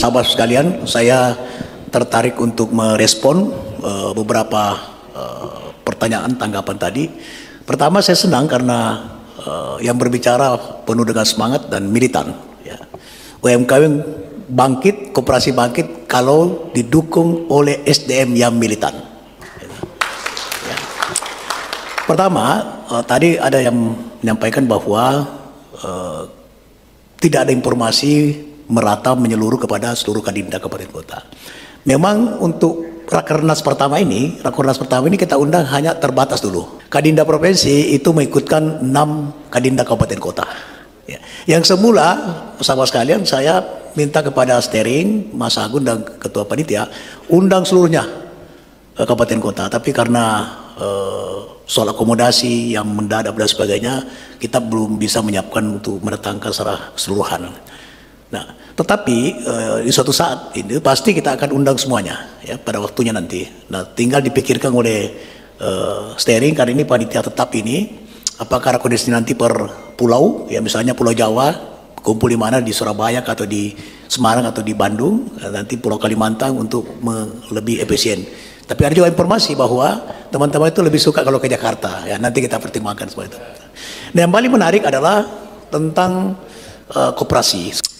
sahabat sekalian, saya tertarik untuk merespon beberapa pertanyaan tanggapan tadi. Pertama, saya senang karena yang berbicara penuh dengan semangat dan militan. Ya. UMKM bangkit, koperasi bangkit kalau didukung oleh SDM yang militan. Ya. Pertama, tadi ada yang menyampaikan bahwa tidak ada informasi merata menyeluruh kepada seluruh kadinda kabupaten kota. Memang untuk rakernas pertama ini kita undang hanya terbatas dulu. Kadinda provinsi itu mengikutkan 6 kadinda kabupaten kota. Ya. Yang semula, sahabat sekalian, saya minta kepada steering, Mas Agun dan ketua panitia undang seluruhnya kabupaten kota. Tapi karena soal akomodasi yang mendadak dan sebagainya, kita belum bisa menyiapkan untuk mendatangkan secara keseluruhan. Nah, tetapi di suatu saat ini pasti kita akan undang semuanya ya pada waktunya nanti. Nah, tinggal dipikirkan oleh steering karena ini panitia tetap ini, apakah rekomendasi nanti per pulau, ya misalnya Pulau Jawa kumpul di mana, di Surabaya atau di Semarang atau di Bandung, nanti Pulau Kalimantan untuk lebih efisien. Tapi ada juga informasi bahwa teman-teman itu lebih suka kalau ke Jakarta, ya nanti kita pertimbangkan seperti itu. Nah, yang paling menarik adalah tentang koperasi.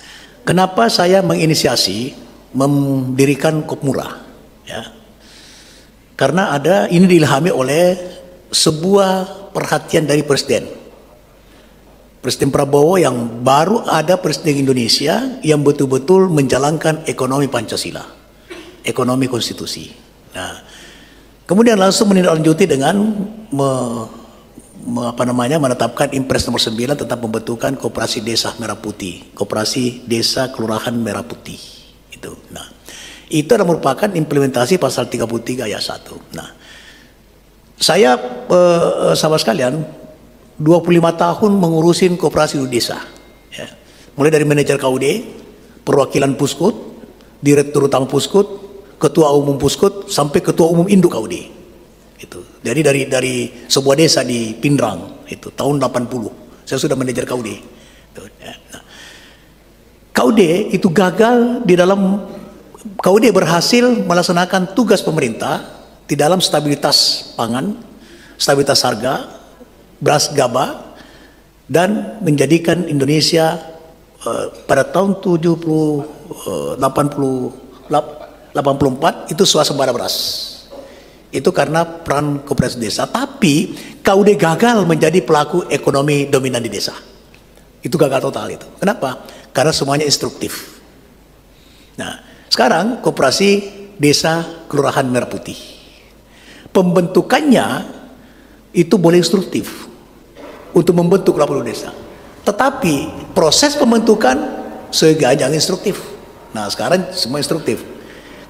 Kenapa saya menginisiasi mendirikan Kopmura? Ya. Karena ini diilhami oleh sebuah perhatian dari Presiden Prabowo yang baru ada Presiden Indonesia yang betul-betul menjalankan ekonomi Pancasila, ekonomi konstitusi. Nah, kemudian langsung menindaklanjuti dengan menetapkan Impres nomor 9 tentang pembentukan Koperasi Desa Merah Putih, Koperasi Desa Kelurahan Merah Putih. Itu. Nah, itu adalah merupakan implementasi pasal 33 ayat 1. Nah, saya sahabat sekalian 25 tahun mengurusin koperasi di desa. Ya. Mulai dari manajer KUD, perwakilan Puskut, direktur utama Puskut, ketua umum Puskut, sampai ketua umum induk KUD. Itu. Jadi dari sebuah desa di Pindrang itu tahun 80 saya sudah manajer KUD. Nah, KUD itu gagal di dalam KUD berhasil melaksanakan tugas pemerintah di dalam stabilitas pangan, stabilitas harga, beras gabah, dan menjadikan Indonesia pada tahun 84 itu swasembada beras. Itu karena peran koperasi desa. Tapi KUD gagal menjadi pelaku ekonomi dominan di desa. Itu gagal total itu. Kenapa? Karena semuanya instruktif. Nah, sekarang koperasi desa Kelurahan Merah Putih, pembentukannya itu boleh instruktif untuk membentuk 80 desa. Tetapi proses pembentukan seganjang instruktif. Nah, sekarang semua instruktif.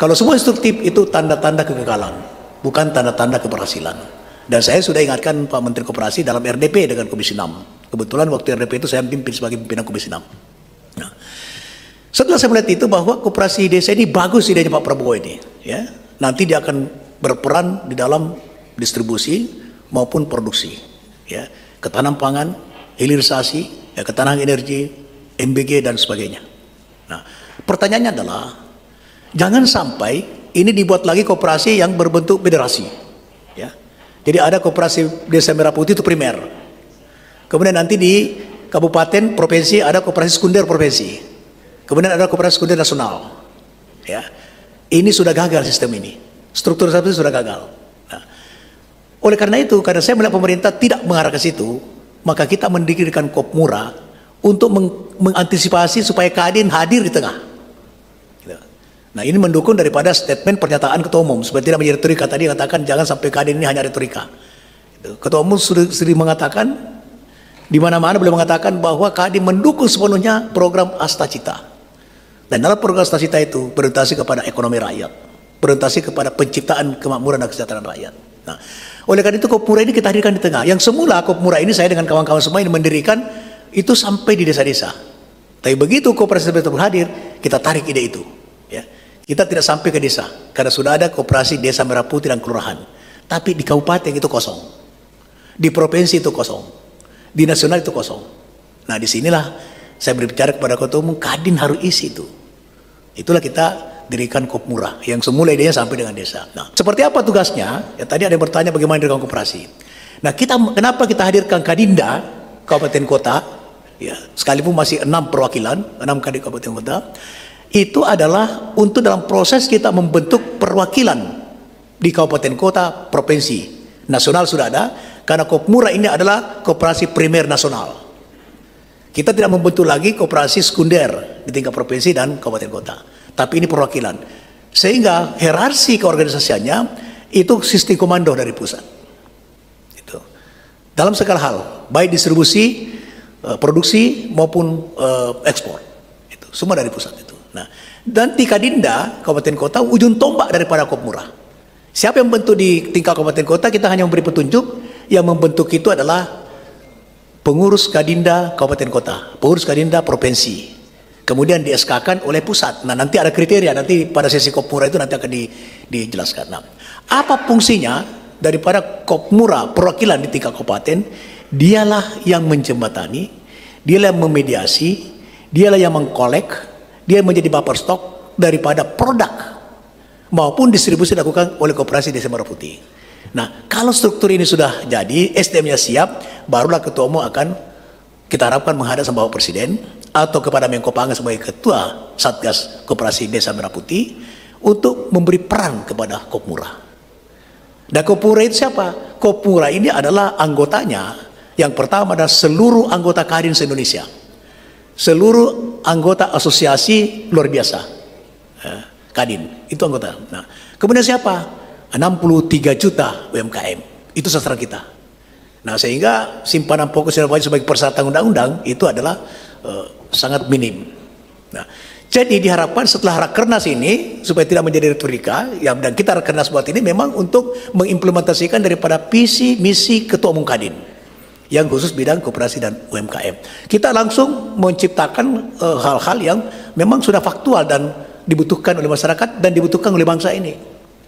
Kalau semua instruktif itu tanda-tanda kegagalan, bukan tanda-tanda keberhasilan. Dan saya sudah ingatkan Pak Menteri Koperasi dalam RDP dengan Komisi 6. Kebetulan waktu RDP itu saya pimpin sebagai pimpinan Komisi 6. Nah, setelah saya melihat itu bahwa koperasi desa ini bagus idenya Pak Prabowo ini, ya. Nanti dia akan berperan di dalam distribusi maupun produksi, ya. Ketahanan pangan, hilirisasi, ya, ketahanan energi, MBG dan sebagainya. Nah, pertanyaannya adalah jangan sampai ini dibuat lagi koperasi yang berbentuk federasi, ya. Jadi ada koperasi Desa Merah Putih itu primer. Kemudian nanti di kabupaten, provinsi ada koperasi sekunder provinsi. Kemudian ada koperasi sekunder nasional. Ya. Ini sudah gagal sistem ini. Struktur seperti itu sudah gagal. Nah, oleh karena itu, karena saya melihat pemerintah tidak mengarah ke situ, maka kita mendirikan Kopmura untuk mengantisipasi supaya Kadin hadir di tengah. Nah, ini mendukung daripada statement pernyataan Ketua Umum supaya tidak menjadi retorika. Tadi katakan jangan sampai Kadin ini hanya retorika. Ketua Umum sering mengatakan di mana-mana boleh mengatakan bahwa Kadin mendukung sepenuhnya program Astacita. Dan dalam program Astacita itu berorientasi kepada ekonomi rakyat, berorientasi kepada penciptaan kemakmuran dan kesejahteraan rakyat. Nah, oleh karena itu Kopmura ini kita hadirkan di tengah. Yang semula Kopmura ini saya dengan kawan-kawan semua ini mendirikan itu sampai di desa-desa. Tapi begitu koperasi betul hadir, kita tarik ide itu. Ya. Kita tidak sampai ke desa karena sudah ada koperasi Desa Merah Putih dan Kelurahan. Tapi di kabupaten itu kosong, di provinsi itu kosong, di nasional itu kosong. Nah, disinilah saya berbicara kepada Ketua Umum, Kadin harus isi itu. Itulah kita dirikan Kopmura yang semula idenya sampai dengan desa. Nah, seperti apa tugasnya? Ya, tadi ada yang bertanya bagaimana dirikan koperasi. Nah, kenapa kita hadirkan Kadinda kabupaten kota? Ya, sekalipun masih 6 perwakilan, 6 kadin kabupaten kota, itu adalah untuk dalam proses kita membentuk perwakilan di kabupaten kota, provinsi, nasional sudah ada, karena Kopmura ini adalah koperasi primer nasional. Kita tidak membentuk lagi koperasi sekunder di tingkat provinsi dan kabupaten kota, tapi ini perwakilan. Sehingga hierarki keorganisasiannya itu sistem komando dari pusat. Itu. Dalam segala hal, baik distribusi, produksi maupun ekspor, itu semua dari pusat itu. Nah, dan di Kadinda kabupaten kota ujung tombak daripada Kopmura. Siapa yang membentuk di tingkat kabupaten kota, kita hanya memberi petunjuk. Yang membentuk itu adalah pengurus Kadinda kabupaten kota, pengurus Kadinda provinsi, kemudian di SK-kan oleh pusat. Nah, nanti ada kriteria, nanti pada sesi Kopmura itu nanti akan dijelaskan. Nah, apa fungsinya daripada Kopmura perwakilan di tingkat kabupaten? Dialah yang menjembatani, dialah yang memediasi, dialah yang mengkolek, dia menjadi buffer stok daripada produk maupun distribusi dilakukan oleh koperasi Desa Merah Putih. Nah, kalau struktur ini sudah jadi, SDM-nya siap, barulah Ketua Umum akan kita harapkan menghadap sama Bapak Presiden atau kepada Menko Pangan sebagai Ketua Satgas Koperasi Desa Merah Putih untuk memberi peran kepada Kopmura. Dan Kopmura itu siapa? Kopmura ini adalah anggotanya. Yang pertama adalah seluruh anggota Kadin se-Indonesia. Seluruh anggota asosiasi luar biasa. Kadin, itu anggota. Nah, kemudian siapa? 63 juta UMKM, itu sasaran kita. Nah, sehingga simpanan pokok dan wajib sebagai persyaratan undang-undang itu adalah sangat minim. Nah, jadi diharapkan setelah Rakernas ini supaya tidak menjadi retorika, ya, dan kita Rakernas buat ini memang untuk mengimplementasikan daripada visi misi Ketua Umum Kadin yang khusus bidang koperasi dan UMKM. Kita langsung menciptakan hal-hal yang memang sudah faktual dan dibutuhkan oleh masyarakat dan dibutuhkan oleh bangsa ini.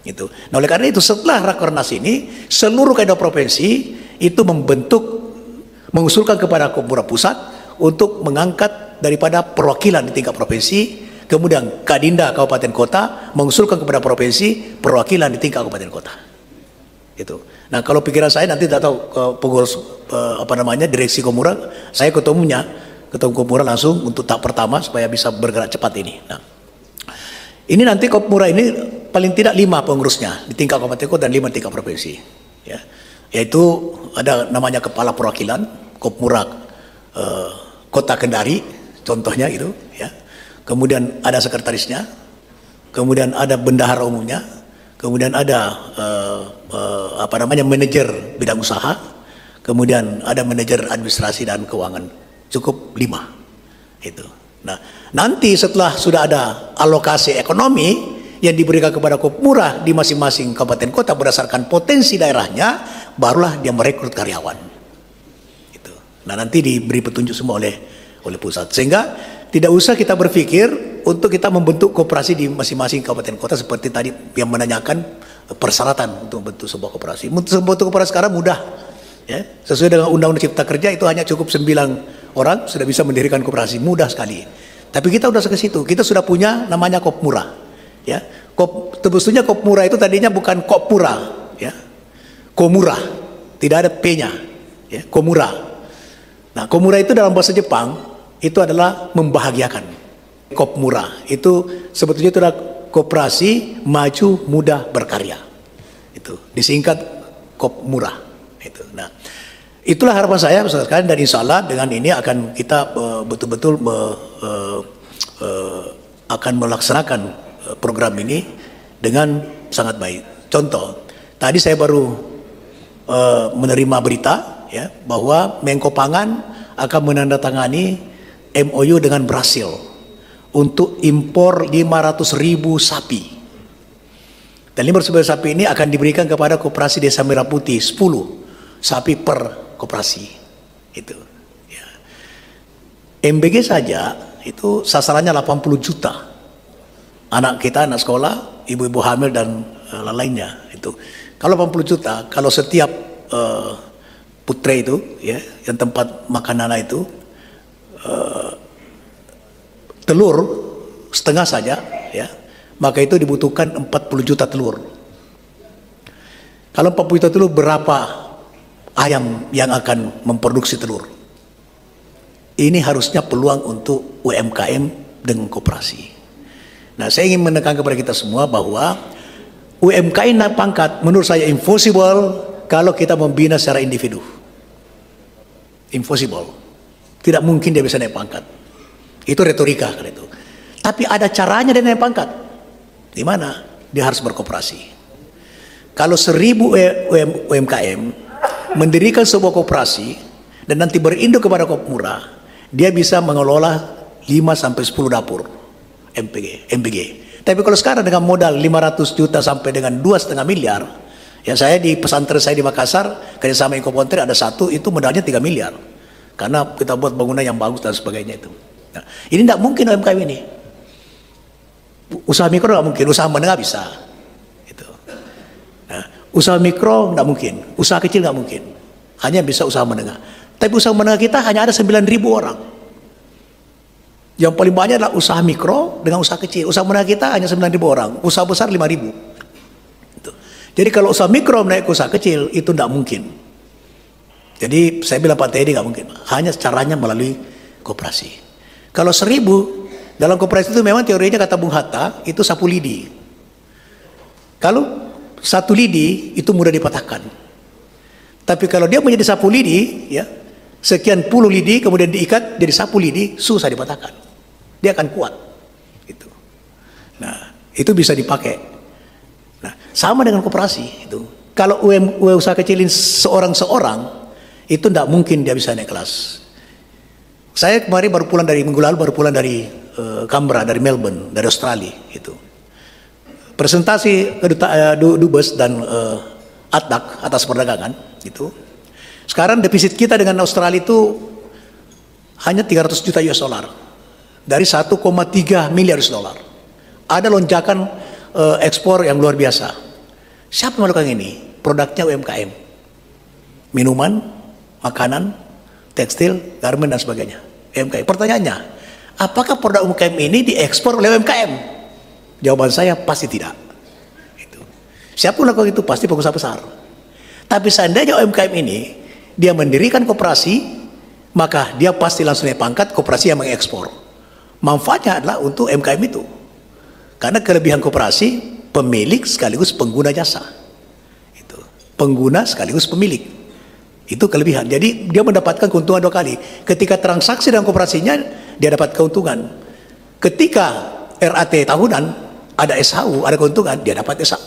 Gitu. Nah, oleh karena itu setelah Rakernas ini seluruh kadin provinsi itu mengusulkan kepada Kopmura pusat untuk mengangkat daripada perwakilan di tingkat provinsi, kemudian Kadinda kabupaten kota mengusulkan kepada provinsi perwakilan di tingkat kabupaten kota. Itu. Nah, kalau pikiran saya nanti tidak tahu pengurus direksi Kopmura, saya ketemu Kopmura langsung untuk tahap pertama supaya bisa bergerak cepat ini. Nah, ini nanti Kopmura ini paling tidak 5 pengurusnya di tingkat kabupaten kota dan 5 tingkat provinsi, ya. Yaitu ada namanya kepala perwakilan Kopmura Kota Kendari, contohnya itu, ya. Kemudian ada sekretarisnya, kemudian ada bendahara umumnya, kemudian ada manajer bidang usaha, kemudian ada manajer administrasi dan keuangan, cukup 5 itu. Nah, nanti setelah sudah ada alokasi ekonomi yang diberikan kepada Kopmura di masing-masing kabupaten kota berdasarkan potensi daerahnya, barulah dia merekrut karyawan. Itu. Nah, nanti diberi petunjuk semua oleh pusat, sehingga tidak usah kita berpikir untuk kita membentuk koperasi di masing-masing kabupaten kota seperti tadi yang menanyakan persyaratan untuk membentuk sebuah koperasi. Membentuk koperasi sekarang mudah, ya. Sesuai dengan Undang-Undang Cipta Kerja itu hanya cukup 9 orang sudah bisa mendirikan koperasi, mudah sekali. Tapi kita sudah ke situ, kita sudah punya namanya Kopmura. Ya, sebetulnya Kopmura itu tadinya bukan Kopmura, ya, Komura, tidak ada P-nya, ya, Komura. Nah, Komura itu dalam bahasa Jepang itu adalah membahagiakan. Kopmura itu sebetulnya itu adalah koperasi maju muda berkarya. Itu disingkat Kopmura. Itu. Nah, itulah harapan saya sekalian, dan insya Allah dengan ini akan kita betul-betul akan melaksanakan program ini dengan sangat baik. Contoh, tadi saya baru menerima berita, ya, bahwa Menko Pangan akan menandatangani MOU dengan Brasil untuk impor 500.000 sapi. Dan 500.000 sapi ini akan diberikan kepada Koperasi Desa Merah Putih, 10 sapi per koperasi. Itu. Ya. MBG saja itu sasarannya 80 juta. Anak kita, anak sekolah, ibu-ibu hamil dan lainnya itu. Kalau 80 juta, kalau setiap putre itu, ya, yang tempat makan anak itu telur setengah saja ya, maka itu dibutuhkan 40 juta telur. Kalau 40 juta telur, berapa ayam yang akan memproduksi telur? Ini harusnya peluang untuk UMKM dengan koperasi. Nah, saya ingin menekan kepada kita semua bahwa UMKM naik pangkat menurut saya impossible kalau kita membina secara individu. Impossible. Tidak mungkin dia bisa naik pangkat. Itu retorika kan itu. Tapi ada caranya dia naik pangkat. Di mana? Dia harus berkoperasi. Kalau 1000 UMKM mendirikan sebuah koperasi dan nanti berinduk kepada Kopmura, dia bisa mengelola 5-10 dapur MBG. Tapi kalau sekarang dengan modal 500 juta sampai dengan 2,5 miliar, ya, saya di pesantren saya di Makassar kerjasama Ekopontri ada satu, itu modalnya 3 miliar karena kita buat bangunan yang bagus dan sebagainya itu. Nah, ini tidak mungkin UMKM ini. Usaha mikro tidak mungkin, usaha menengah bisa. Usaha mikro tidak mungkin, usaha kecil tidak mungkin, hanya bisa usaha menengah. Tapi usaha menengah kita hanya ada 9.000 orang. Yang paling banyak adalah usaha mikro dengan usaha kecil. Usaha menengah kita hanya 9.000 orang, usaha besar 5.000. Jadi kalau usaha mikro naik ke usaha kecil itu tidak mungkin. Jadi saya bilang Pak Teddy tidak mungkin, hanya caranya melalui koperasi. Kalau 1.000 dalam koperasi itu memang teorinya kata Bung Hatta itu sapu lidi. Kalau satu lidi itu mudah dipatahkan. Tapi kalau dia menjadi sapu lidi, ya, sekian puluh lidi kemudian diikat jadi sapu lidi, susah dipatahkan. Dia akan kuat. Gitu. Nah, itu bisa dipakai. Nah, sama dengan koperasi itu. Kalau usaha kecilin seorang-seorang, itu tidak mungkin dia bisa naik kelas. Saya kemarin minggu lalu baru pulang dari Canberra, dari Melbourne, dari Australia itu. Presentasi Dubes dan ATDAC, atas perdagangan itu. Sekarang defisit kita dengan Australia itu hanya 300 juta US dollar dari 1,3 miliar US dollar. Ada lonjakan ekspor yang luar biasa. Siapa yang melakukan ini? Produknya UMKM, minuman, makanan, tekstil, garmen dan sebagainya. UMKM. Pertanyaannya, apakah produk UMKM ini diekspor oleh UMKM? Jawaban saya pasti tidak. Itu. Siapa yang melakukan itu? Pasti pengusaha besar. Tapi seandainya UMKM ini dia mendirikan koperasi, maka dia pasti langsung naik pangkat, koperasi yang mengekspor. Manfaatnya adalah untuk UMKM itu. Karena kelebihan koperasi, pemilik sekaligus pengguna jasa. Itu. Pengguna sekaligus pemilik. Itu kelebihan. Jadi dia mendapatkan keuntungan 2 kali. Ketika transaksi dengan koperasinya, dia dapat keuntungan. Ketika RAT tahunan, ada SHU, ada keuntungan, dia dapat SHU.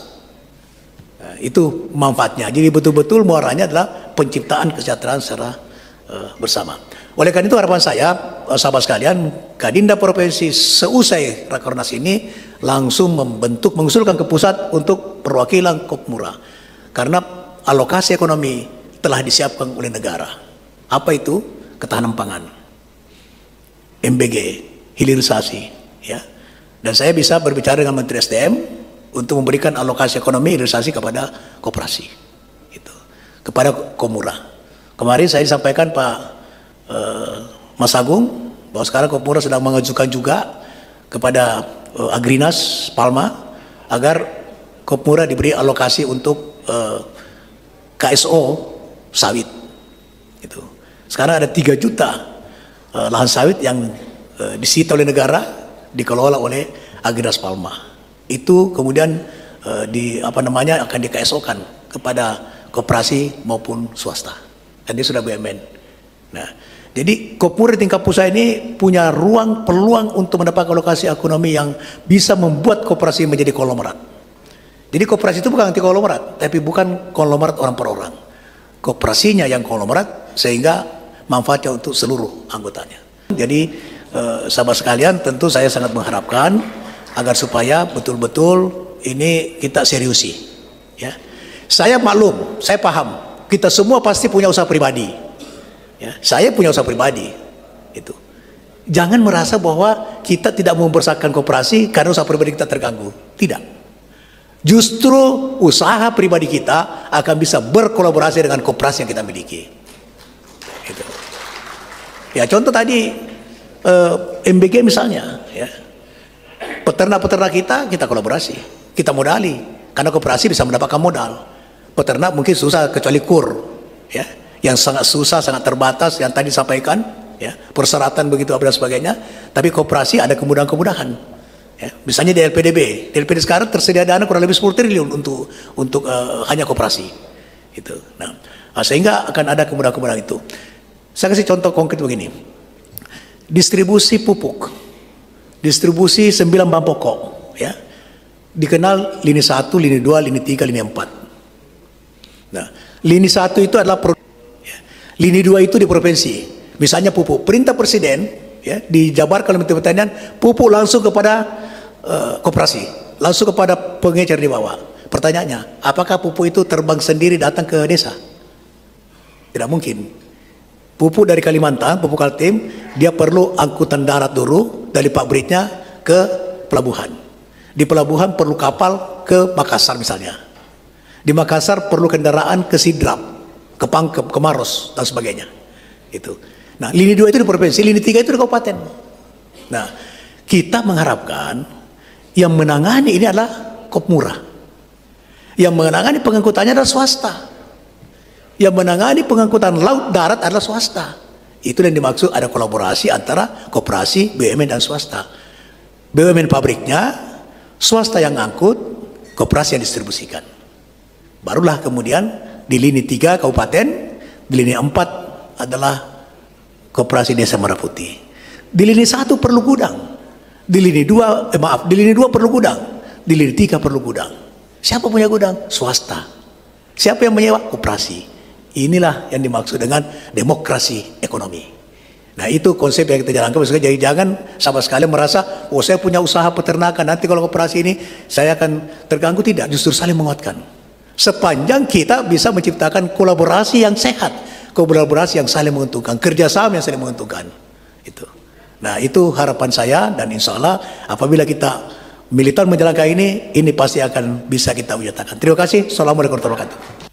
Nah, itu manfaatnya. Jadi betul-betul muaranya adalah penciptaan kesejahteraan secara bersama. Oleh karena itu harapan saya, sahabat sekalian, Kadinda Provinsi seusai Rakernas ini langsung mengusulkan ke pusat untuk perwakilan Kopmura. Karena alokasi ekonomi telah disiapkan oleh negara. Apa itu? Ketahanan pangan, MBG, hilirisasi, ya. Dan saya bisa berbicara dengan Menteri SDM untuk memberikan alokasi ekonomi hilirisasi kepada koperasi, itu, kepada Kopmura. Kemarin saya disampaikan Pak Mas Agung bahwa sekarang Kopmura sedang mengajukan juga kepada Agrinas Palma agar Kopmura diberi alokasi untuk KSO sawit. Itu. Sekarang ada 3 juta lahan sawit yang disita oleh negara, dikelola oleh Agrinas Palma. Itu kemudian akan di KSO-kan kepada koperasi maupun swasta. Dan dia sudah BUMN. Nah, jadi Kopmura tingkat pusat ini punya peluang untuk mendapatkan alokasi ekonomi yang bisa membuat koperasi menjadi konglomerat. Jadi koperasi itu bukan anti konglomerat, tapi bukan konglomerat orang per orang. Koperasinya yang konglomerat sehingga manfaatnya untuk seluruh anggotanya. Jadi sahabat sekalian, tentu saya sangat mengharapkan agar supaya betul-betul ini kita seriusi, ya. Saya maklum, saya paham, kita semua pasti punya usaha pribadi, ya. Saya punya usaha pribadi, itu. Jangan merasa bahwa kita tidak mempersatukan koperasi karena usaha pribadi kita terganggu. Tidak. Justru usaha pribadi kita akan bisa berkolaborasi dengan koperasi yang kita miliki. Gitu. Ya, contoh tadi MBG misalnya, ya. Peternak-peternak kita kolaborasi, kita modali, karena koperasi bisa mendapatkan modal. Peternak mungkin susah kecuali kur, ya, yang sangat susah, sangat terbatas, yang tadi disampaikan, ya, persyaratan begitu dan sebagainya. Tapi koperasi ada kemudahan-kemudahan. Ya, misalnya di LPDB sekarang tersedia dana kurang lebih 10 triliun untuk hanya koperasi. Itu. Nah, sehingga akan ada kemudahan-kemudahan itu. Saya kasih contoh konkret begini. Distribusi pupuk, distribusi 9 bahan pokok, ya, dikenal lini 1, lini 2, lini 3, lini 4. Nah, lini 1 itu adalah ya, lini 2 itu di provinsi. Misalnya pupuk, perintah presiden, ya, dijabarkan oleh Menteri Pertanian, pupuk langsung kepada koperasi, langsung kepada pengecer di bawah. Pertanyaannya, apakah pupuk itu terbang sendiri datang ke desa? Tidak mungkin. Pupuk dari Kalimantan, pupuk Kaltim, dia perlu angkutan darat dulu dari pabriknya ke pelabuhan. Di pelabuhan perlu kapal ke Makassar misalnya. Di Makassar perlu kendaraan ke Sidrap, ke Pangkep, ke Maros, dan sebagainya. Itu. Nah, lini 2 itu di provinsi, lini 3 itu di kabupaten. Nah, kita mengharapkan yang menangani ini adalah Kopmura. Yang menangani pengangkutannya adalah swasta. Yang menangani pengangkutan laut darat adalah swasta. Itu yang dimaksud ada kolaborasi antara koperasi, BUMN dan swasta. BUMN pabriknya, swasta yang ngangkut, koperasi yang distribusikan. Barulah kemudian di lini 3 kabupaten, di lini 4 adalah koperasi desa Merah Putih. Di lini 1 perlu gudang. Di lini 2, di lini 2 perlu gudang. Di lini 3 perlu gudang. Siapa punya gudang? Swasta. Siapa yang menyewa? Koperasi. Inilah yang dimaksud dengan demokrasi ekonomi. Nah, itu konsep yang kita jalankan. Jadi jangan sama sekali merasa, oh saya punya usaha peternakan, nanti kalau koperasi ini saya akan terganggu. Tidak, justru saling menguatkan. Sepanjang kita bisa menciptakan kolaborasi yang sehat, kolaborasi yang saling menguntungkan, kerjasama yang saling menguntungkan. Itu. Nah, itu harapan saya, dan insya Allah apabila kita militan menjalankan ini pasti akan bisa kita wujudkan. Terima kasih. Assalamualaikum warahmatullahi wabarakatuh.